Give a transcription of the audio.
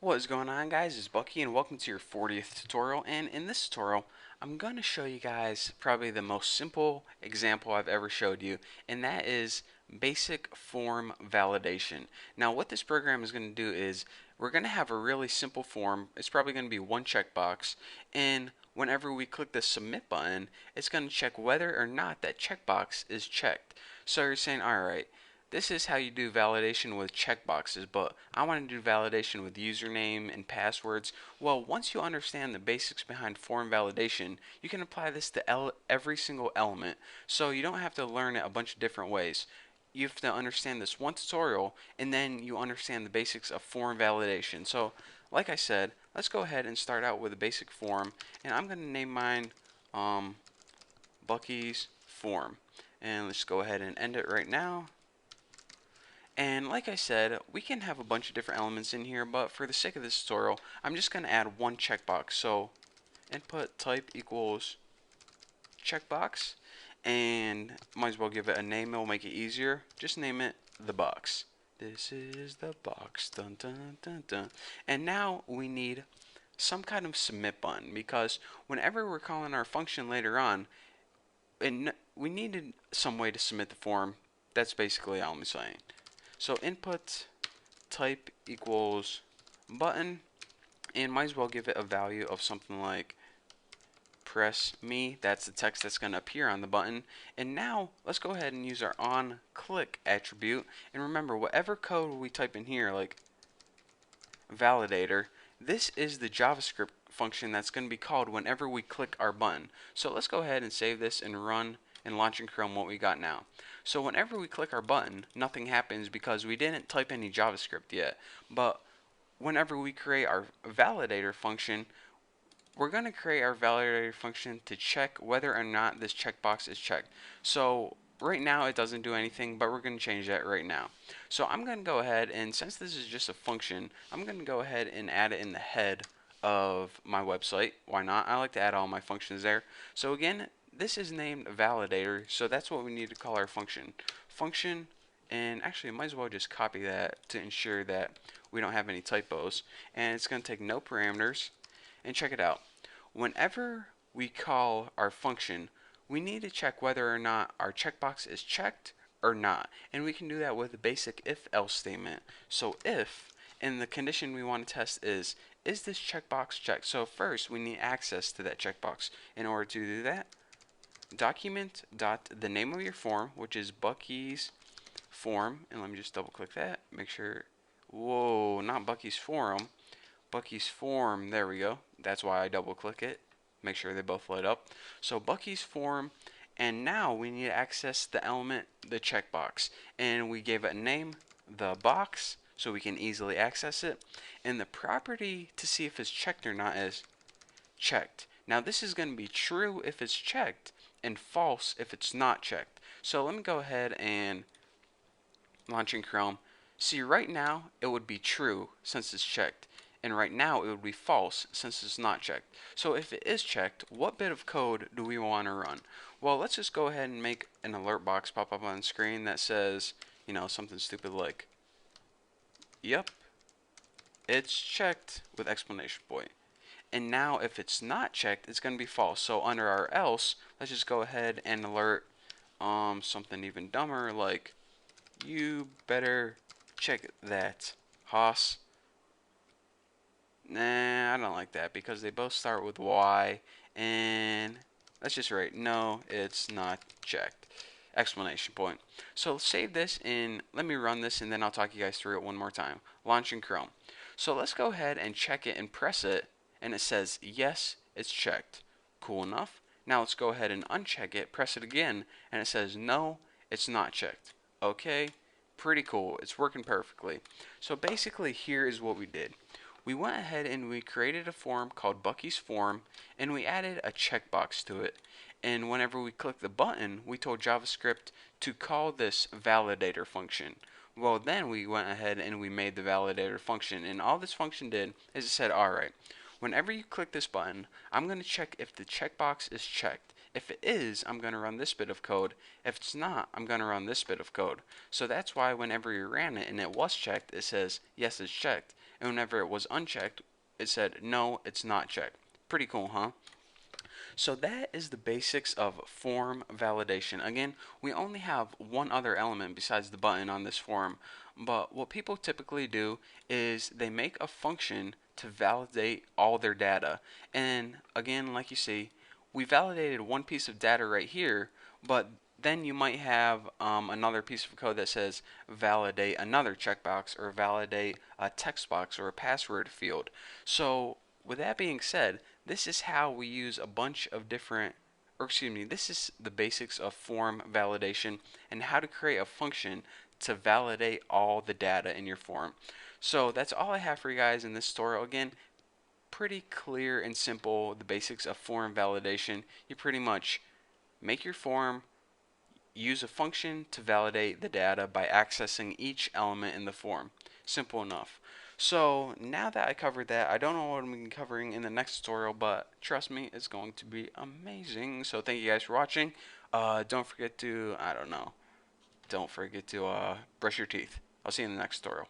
What is going on, guys? It's Bucky and welcome to your 40th tutorial. And in this tutorial I'm going to show you guys probably the most simple example I've ever showed you, and that is basic form validation. Now what this program is going to do is we're going to have a really simple form. It's probably going to be one checkbox, and whenever we click the submit button it's going to check whether or not that checkbox is checked. So you're saying, alright, this is how you do validation with checkboxes, but I want to do validation with username and passwords. Well, once you understand the basics behind form validation, you can apply this to every single element. So you don't have to learn it a bunch of different ways. You have to understand this one tutorial, and then you understand the basics of form validation. So, like I said, let's go ahead and start out with a basic form, and I'm going to name mine Bucky's form. And let's go ahead and end it right now. And like I said, we can have a bunch of different elements in here, but for the sake of this tutorial, I'm just going to add one checkbox. So input type equals checkbox, and might as well give it a name. It'll make it easier. Just name it the box. This is the box. Dun, dun, dun, dun. And now we need some kind of submit button, because whenever we're calling our function later on, and we needed some way to submit the form. That's basically all I'm saying. So input type equals button, and might as well give it a value of something like press me. That's the text that's going to appear on the button. And now let's go ahead and use our on click attribute, and remember, whatever code we type in here, like validator, this is the JavaScript function that's going to be called whenever we click our button. So let's go ahead and save this and run and launch in Chrome what we got now. So whenever we click our button, nothing happens because we didn't type any JavaScript yet. But whenever we create our validator function, we're going to create our validator function to check whether or not this checkbox is checked. So right now it doesn't do anything, but we're going to change that right now. So I'm going to go ahead, and since this is just a function, I'm going to go ahead and add it in the head of my website. Why not? I like to add all my functions there. So again, this is named validator, so that's what we need to call our function. Function, and actually I might as well just copy that to ensure that we don't have any typos. And it's going to take no parameters. And check it out. Whenever we call our function, we need to check whether or not our checkbox is checked or not. And we can do that with a basic if-else statement. So if, and the condition we want to test is this checkbox checked? So first we need access to that checkbox. In order to do that, document dot the name of your form, which is Bucky's form, and let me just double click that, make sure, whoa, not Bucky's forum, Bucky's form, there we go. That's why I double click it, make sure they both light up. So Bucky's form, and now we need to access the element, the checkbox, and we gave it a name, the box, so we can easily access it. And the property to see if it's checked or not is checked. Now this is going to be true if it's checked and false if it's not checked. So let me go ahead and launch in Chrome. See, right now it would be true since it's checked, and right now it would be false since it's not checked. So if it is checked, what bit of code do we want to run? Well, let's just go ahead and make an alert box pop up on the screen that says, you know, something stupid like, yep, it's checked, with exclamation point. And now if it's not checked, it's going to be false. So under our else, let's just go ahead and alert something even dumber, like, you better check that, Haas. Nah, I don't like that because they both start with Y, and let's just write, no, it's not checked, exclamation point. So save this, and let me run this, and then I'll talk you guys through it one more time. Launch in Chrome. So let's go ahead and check it and press it, and it says yes, it's checked. Cool enough. Now let's go ahead and uncheck it, press it again, and it says no, it's not checked. Okay, pretty cool. It's working perfectly. So basically here is what we did. We went ahead and we created a form called Bucky's form, and we added a checkbox to it. And whenever we click the button, we told JavaScript to call this validator function. Well, then we went ahead and we made the validator function, and all this function did is it said, alright, whenever you click this button, I'm going to check if the checkbox is checked. If it is, I'm going to run this bit of code. If it's not, I'm going to run this bit of code. So that's why whenever you ran it and it was checked, it says, yes, it's checked. and whenever it was unchecked, it said no, it's not checked. Pretty cool, huh? So that is the basics of form validation. Again, we only have one other element besides the button on this form, but what people typically do is they make a function to validate all their data. And again, like you see, we validated one piece of data right here, but then you might have another piece of code that says validate another checkbox or validate a text box or a password field. So with that being said, this is how we use a bunch of different, or excuse me, this is the basics of form validation and how to create a function to validate all the data in your form. So that's all I have for you guys in this tutorial. Again, pretty clear and simple, the basics of form validation. You pretty much make your form, use a function to validate the data by accessing each element in the form. Simple enough. So now that I covered that, I don't know what I'm going to be covering in the next tutorial, but trust me, it's going to be amazing. So thank you guys for watching. Don't forget to, I don't know, don't forget to brush your teeth. I'll see you in the next tutorial.